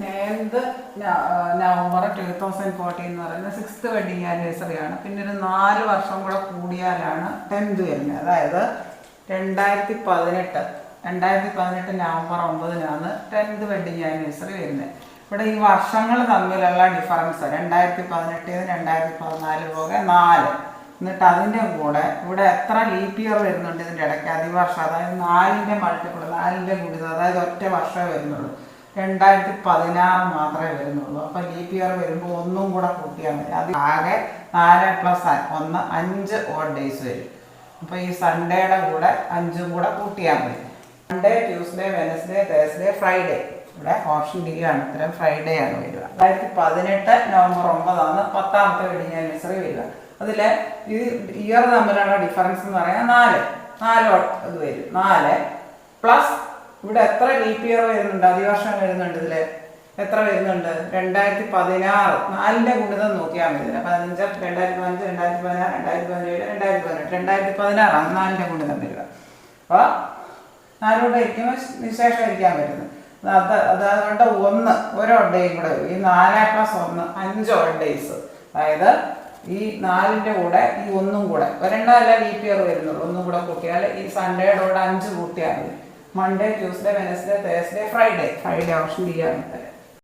9th November 2014 എന്ന് പറയുന്നത് 6th wedding anniversary ആണ്. പിന്നെ ഒരു 4 വർഷം കൂടെ കൂടിയാലാണ് 10th വരുന്നത്. അതായത് 2018 November 9 10th വെഡിങ് ആനിവേഴ്സറി വരുന്നത്. ഇവിടെ ഈ വർഷങ്ങൾ തമ്മിലുള്ള ഡിഫറൻസ് 2018 2014 പോകെ 4. എന്നിട്ട് അതിൻ്റെ കൂടെ ഇവിടെ എത്ര ലീപ്പ് ഇയർ വരുന്നുണ്ട് ഇതിൻ്റെ ഇടയ്ക്ക് അതിവർഷം, അതായത് 4ൻ്റെ മൾട്ടിപ്പിൾ, 4ൻ്റെ ഗുണിതം, അതായത് ഒറ്റ വർഷമേ വരുന്നുള്ളൂ. 2016 മാത്രമേ വരുന്നുള്ളൂ. അപ്പോൾ ലീപ്പ് ഇയർ വരുമ്പോൾ ഒന്നും കൂടെ കൂട്ടിയാൽ മതി. അത് ആകെ 4 + 1 5 ഓഡ് ഡേയ്സ് വരും. അപ്പോൾ ഈ സൺഡേയുടെ കൂടെ 5ഉം കൂടെ കൂട്ടിയാൽ മതി. Monday, Tuesday, Wednesday, Thursday, Friday. ഇവിടെ ഓപ്ഷൻ ഡി ആണ് ഇത്തരം, ഫ്രൈഡേ ആണ് വരിക. 2018 November 9 10th വെഡിങ് ആനിവേഴ്സറി വരിക. അതിൽ ഈ ഇയർ തമ്മിലുള്ള ഡിഫറൻസ് എന്ന് പറയാൻ 4 ഇത് വരും. 4 പ്ലസ് ഇവിടെ എത്ര ലീപ്പ് ഇയർ വരുന്നുണ്ട്, അതിവർഷം വരുന്നുണ്ട്. ഇതിൽ എത്ര വരുന്നുണ്ട്? 2016. 4ൻ്റെ ഗുണിതം നോക്കിയാൽ മതി. 15 2015 2016 2017 2018 2016 4ൻ്റെ ഗുണിതം വരിക. അപ്പോൾ 4 കൂടെ ഇരിക്കുമ്പോൾ നിശേഷം ഇരിക്കാൻ പറ്റുന്നത്. അതുകൊണ്ട് 1 ഓഡ് ഡേയും കൂടെ വരും. ഈ 4 + 1 5 ഓഡ് ഡേയ്സ്. അതായത് ഈ 4ൻ്റെ കൂടെ ഈ 1ഉം കൂടെ, ഒരെണ്ണമല്ല ലീപ്പ് ഇയർ വരുന്നുള്ളൂ, 1ഉം കൂടെ കൂട്ടിയാൽ ഈ സൺഡേയുടെ കൂടെ 5 കൂട്ടിയാൽ മതി. Monday, Tuesday, Wednesday, Thursday, Friday option D ആണ്.